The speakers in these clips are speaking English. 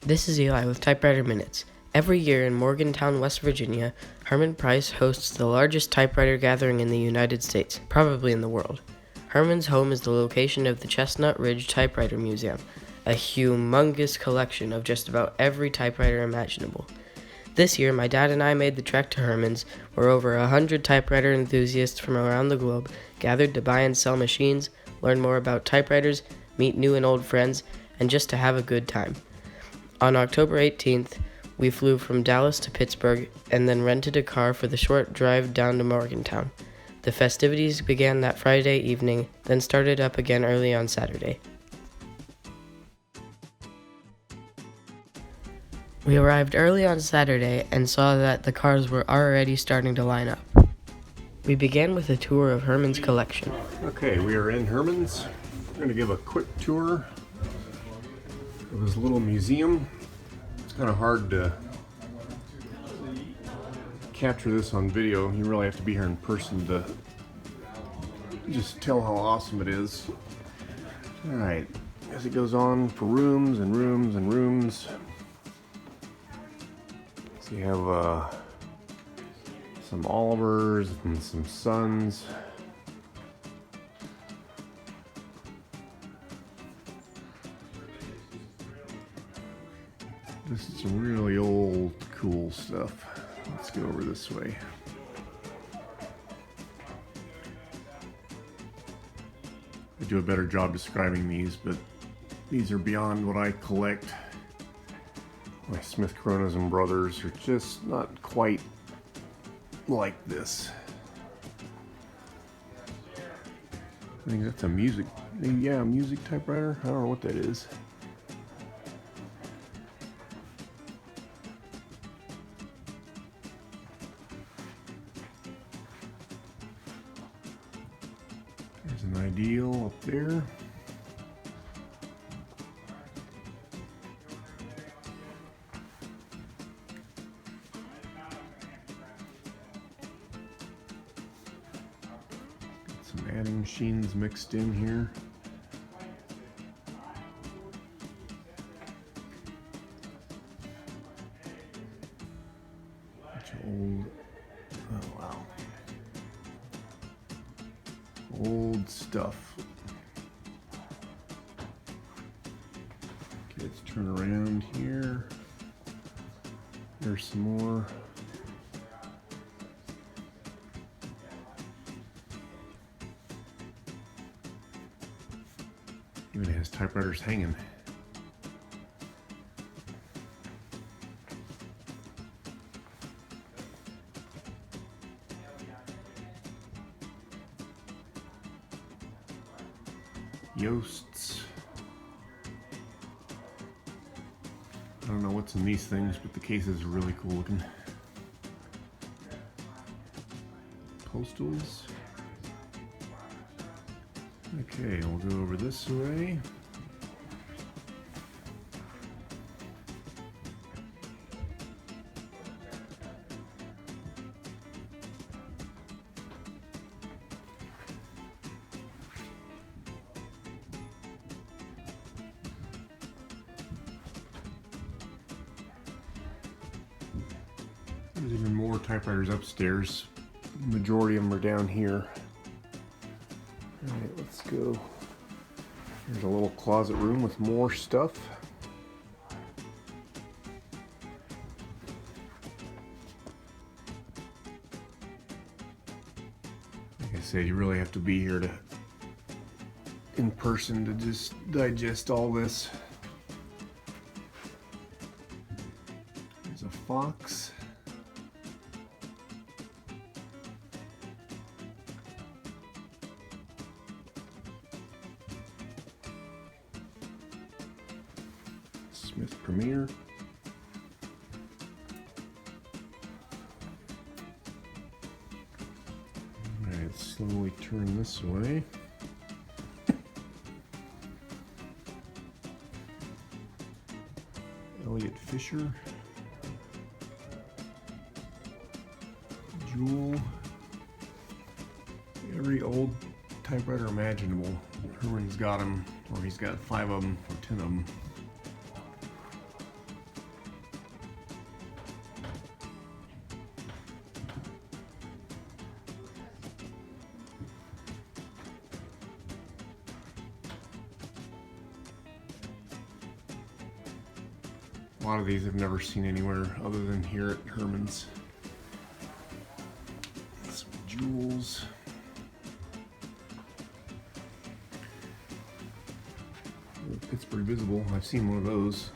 This is Eli with Typewriter Minutes. Every year in Morgantown, West Virginia, Herman Price hosts the largest typewriter gathering in the United States, probably in the world. Herman's home is the location of the Chestnut Ridge Typewriter Museum, a humongous collection of just about every typewriter imaginable. This year, my dad and I made the trek to Herman's, where over 100 typewriter enthusiasts from around the globe gathered to buy and sell machines, learn more about typewriters, meet new and old friends, and just to have a good time. On October 18th, we flew from Dallas to Pittsburgh and then rented a car for the short drive down to Morgantown. The festivities began that Friday evening, then started up again early on Saturday. We arrived early on Saturday and saw that the cars were already starting to line up. We began with a tour of Herman's collection. Okay, we are in Herman's. We're going to give a quick tour of his little museum. It's kind of hard to capture this on video. You really have to be here in person to just tell how awesome it is. Alright, as it goes on for rooms and rooms and rooms. So you have some Olivers and some Sons. This is some really old, cool stuff. Let's go over this way. I do a better job describing these, but these are beyond what I collect. My Smith Coronas and Brothers are just not quite like this. I think that's a music typewriter. I don't know what that is. There's an Ideal up there. Some adding machines mixed in here. Bunch of old, oh wow, old stuff. Okay, let's turn around here. There's some more. Even has typewriters hanging. Yoasts. I don't know what's in these things, but the cases are really cool looking. Postals. Okay, we'll go over this way. There's even more typewriters upstairs. The majority of them are down here. Alright, let's go. There's a little closet room with more stuff. Like I said, you really have to be here in person to just digest all this. There's a Fox. Smith Premier. Alright, slowly turn this way. Elliot Fisher. Jewel. Every old typewriter imaginable. Herman's got them, or he's got 5 of them, or 10 of them. lot of these I've never seen anywhere other than here at Herman's. Some jewels. Pittsburgh Visible. I've seen one of those.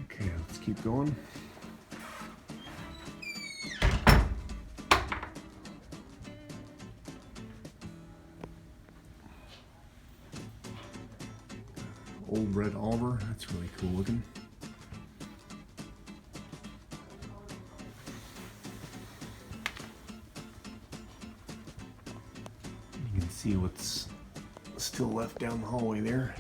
Okay, let's keep going. Old Red Oliver, that's really cool looking. You can see what's still left down the hallway there.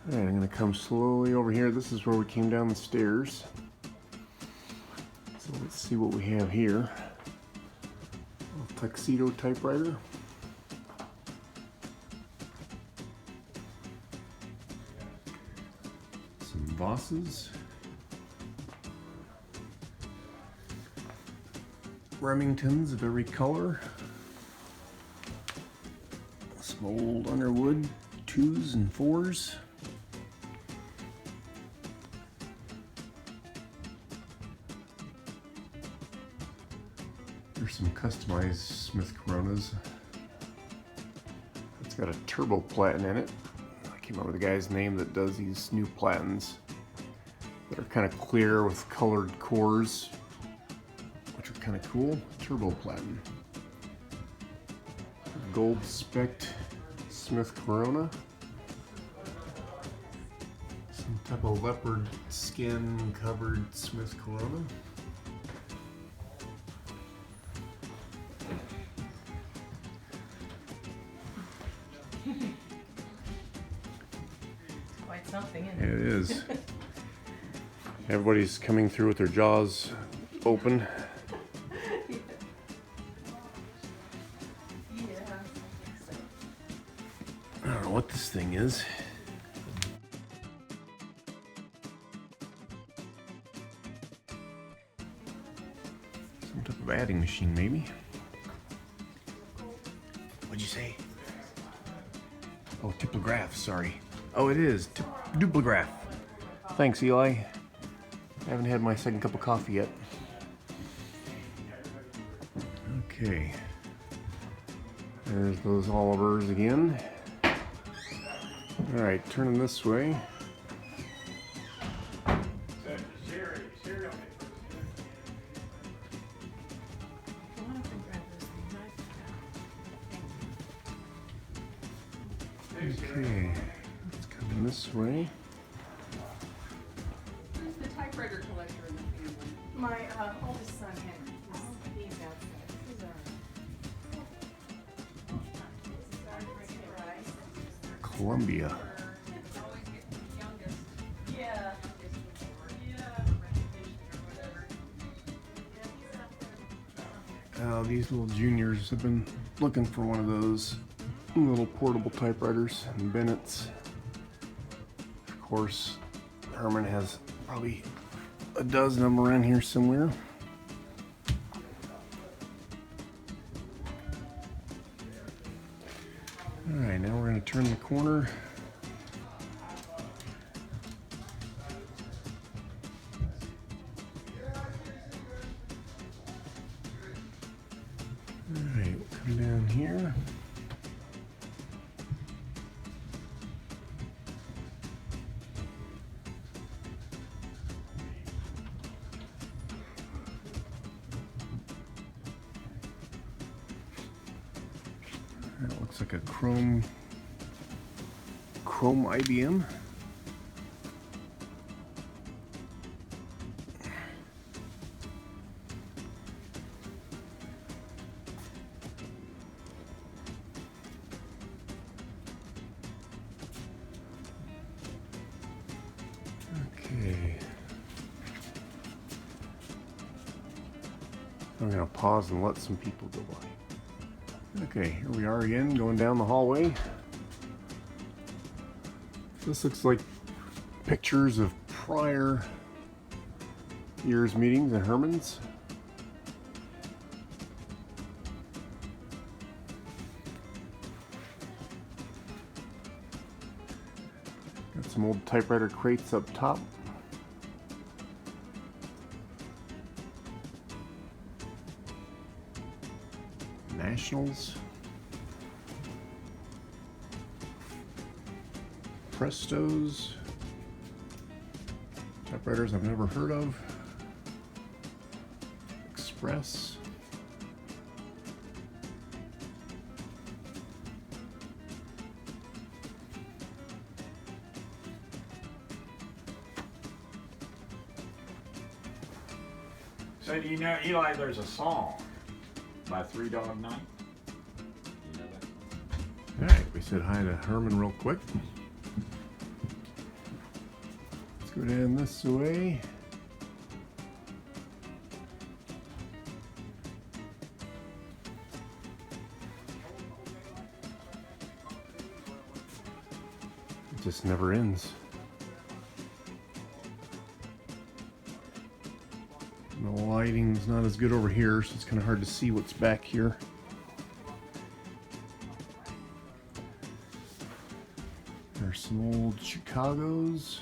Alright, I'm going to come slowly over here. This is where we came down the stairs. So let's see what we have here. A tuxedo typewriter. Some Vosses. Remingtons of every color. Some old Underwood 2s and 4s. There's some customized Smith Coronas. It's got a turbo platen in it. I can't remember the guy's name that does these new platens that are kind of clear with colored cores, which are kind of cool. Turbo platen. Gold specced Smith Corona. Some type of leopard skin covered Smith Corona. Quite something, isn't Yeah, it? it is. Everybody's coming through with their jaws open. I don't know what this thing is. Some type of adding machine, maybe. What'd you say? Oh, typograph, sorry. Oh, it is. Duplograph. Thanks, Eli. I haven't had my second cup of coffee yet. Okay. There's those Olivers again. Alright, turning this way. Okay, it's coming this way. Who's the typewriter collector in the family? My oldest son, Henry. He's outside. He's alright. Columbia. Always get the youngest. Yeah. These little juniors have been looking for one of those little portable typewriters and Bennett's. Of course, Herman has probably a dozen of them around here somewhere. Alright, now we're going to turn the corner. Alright, we'll come down here. That looks like a chrome IBM. Okay. I'm gonna pause and let some people go by. Okay, here we are again, going down the hallway. This looks like pictures of prior year's meetings at Herman's. Got some old typewriter crates up top. Nationals. Prestos. Typewriters I've never heard of. Express. So do you know, Eli, there's a song by Three Dog Night? You know that? Alright, we said hi to Herman real quick. Let's go down this way. It just never ends. The lighting's not as good over here, so it's kind of hard to see what's back here. There's some old Chicagos.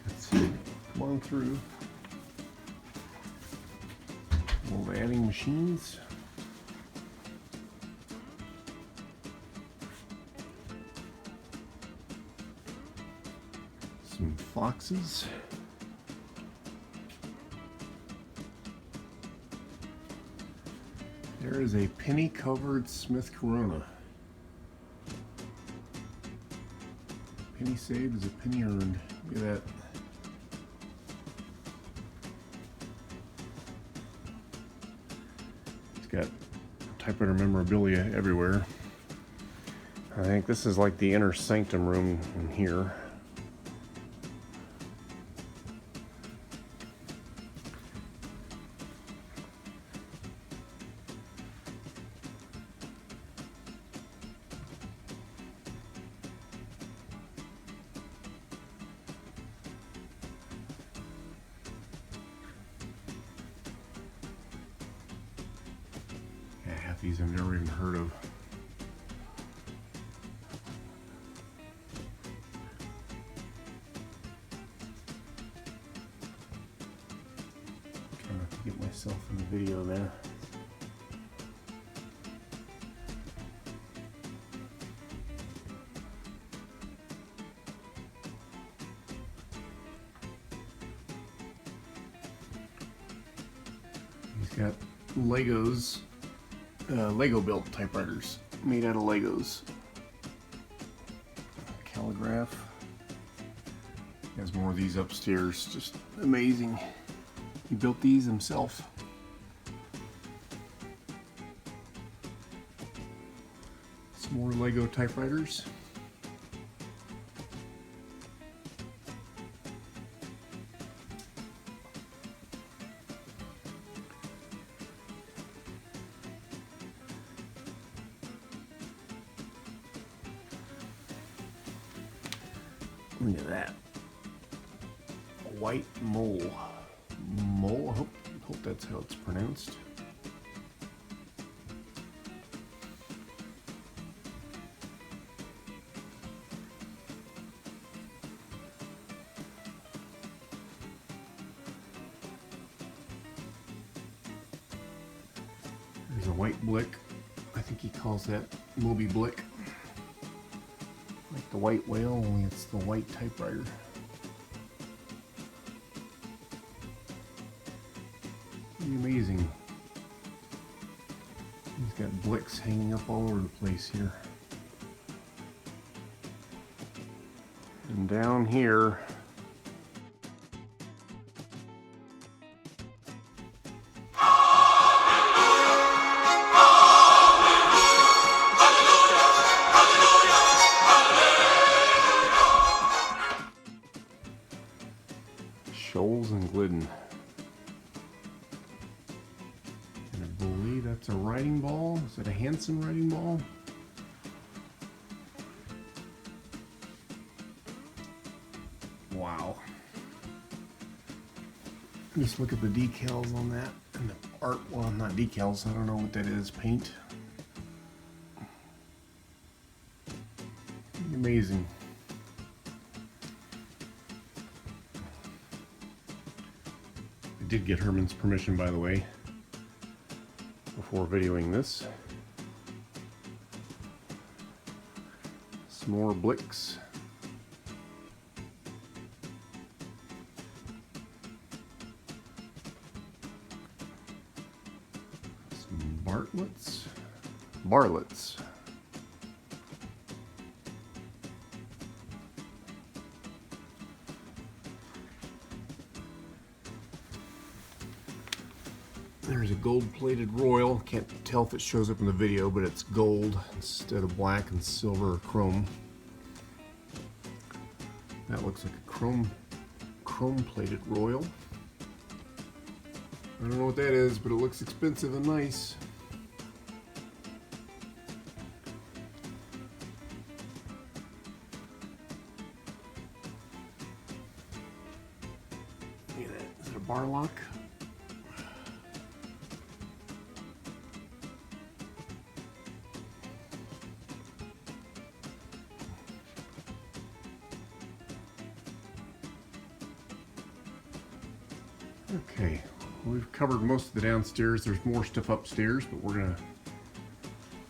Let's see, come on through. Old adding machines. Some foxes. There is a penny covered Smith Corona. Penny saved is a penny earned. Look at that. It's got typewriter memorabilia everywhere. I think this is like the inner sanctum room in here. Yeah, half these I've never even heard of. Trying to get myself in the video there. He's got Legos, Lego built typewriters made out of Legos. Calligraph. He has more of these upstairs, just amazing. He built these himself. Some more Lego typewriters. Look at that. A white mole. Mole? I hope that's how it's pronounced. There's a white blick. I think he calls that Moby Blick. Like the white whale, only it's the white typewriter. Pretty amazing. He's got blicks hanging up all over the place here. And down here, Shoals and Glidden. And I believe that's a writing ball. Is that a Hanson writing ball? Just look at the decals on that and the art. Well, not decals. I don't know what that is. Paint. Amazing. I did get Herman's permission, by the way, before videoing this. Some more Blicks. Some Bartletts. There's a gold-plated Royal. Can't tell if it shows up in the video, but it's gold instead of black and silver or chrome. That looks like a chrome-plated Royal. I don't know what that is, but it looks expensive and nice. Look at that. Is it a bar lock? Okay, we've covered most of the downstairs. There's more stuff upstairs, but we're gonna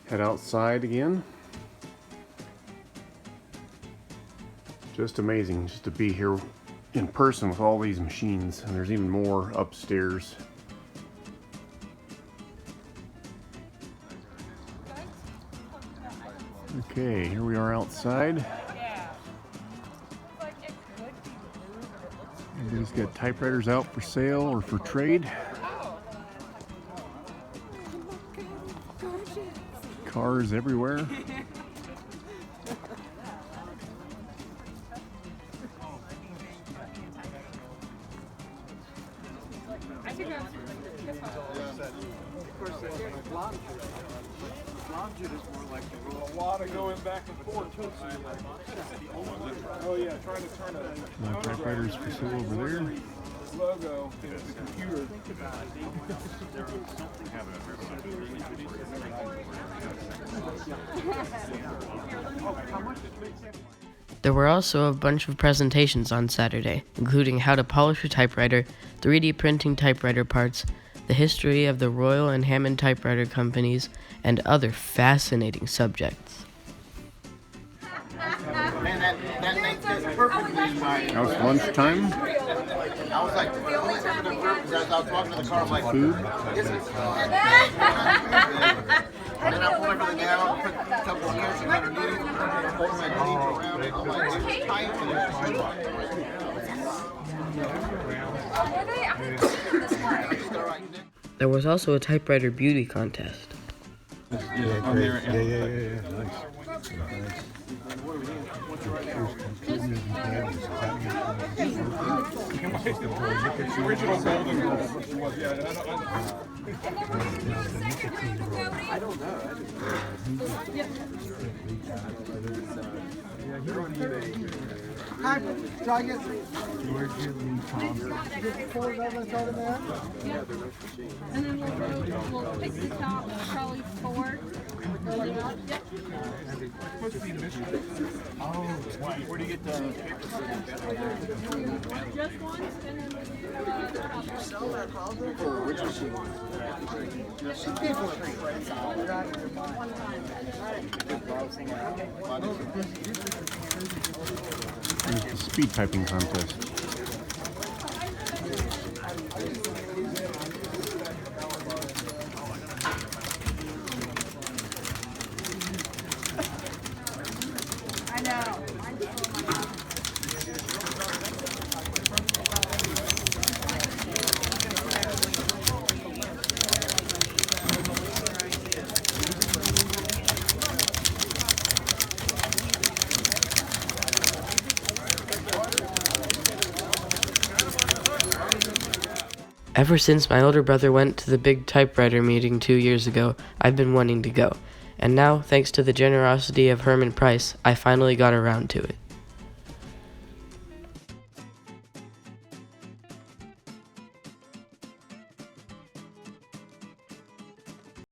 head outside again. Just amazing just to be here in person with all these machines, and there's even more upstairs. Okay, here we are outside. Everybody's got typewriters out for sale or for trade. Cars everywhere. Oh yeah, trying to turn a Typewriters for sale over there. logo into the computer. There were also a bunch of presentations on Saturday, including how to polish a typewriter, 3D printing typewriter parts, the history of the Royal and Hammond typewriter companies, and other fascinating subjects. Man, that makes this perfectly fine. Now it's lunchtime. I was like, the only time it worked is as I was walking to the car, I'm like, Food. this is and then I pulled everything out, put a couple of coaching underneath, hold my jeans around it. I'm like, it's tight and it's There was also a typewriter beauty contest. Original golden girl. I don't know. Hi, try again. And then we'll pick the top, probably 4. Where do you get the paper? Just one, and then Sell that house for original Here's the speed typing contest. I know. Ever since my older brother went to the big typewriter meeting 2 years ago, I've been wanting to go. And now, thanks to the generosity of Herman Price, I finally got around to it.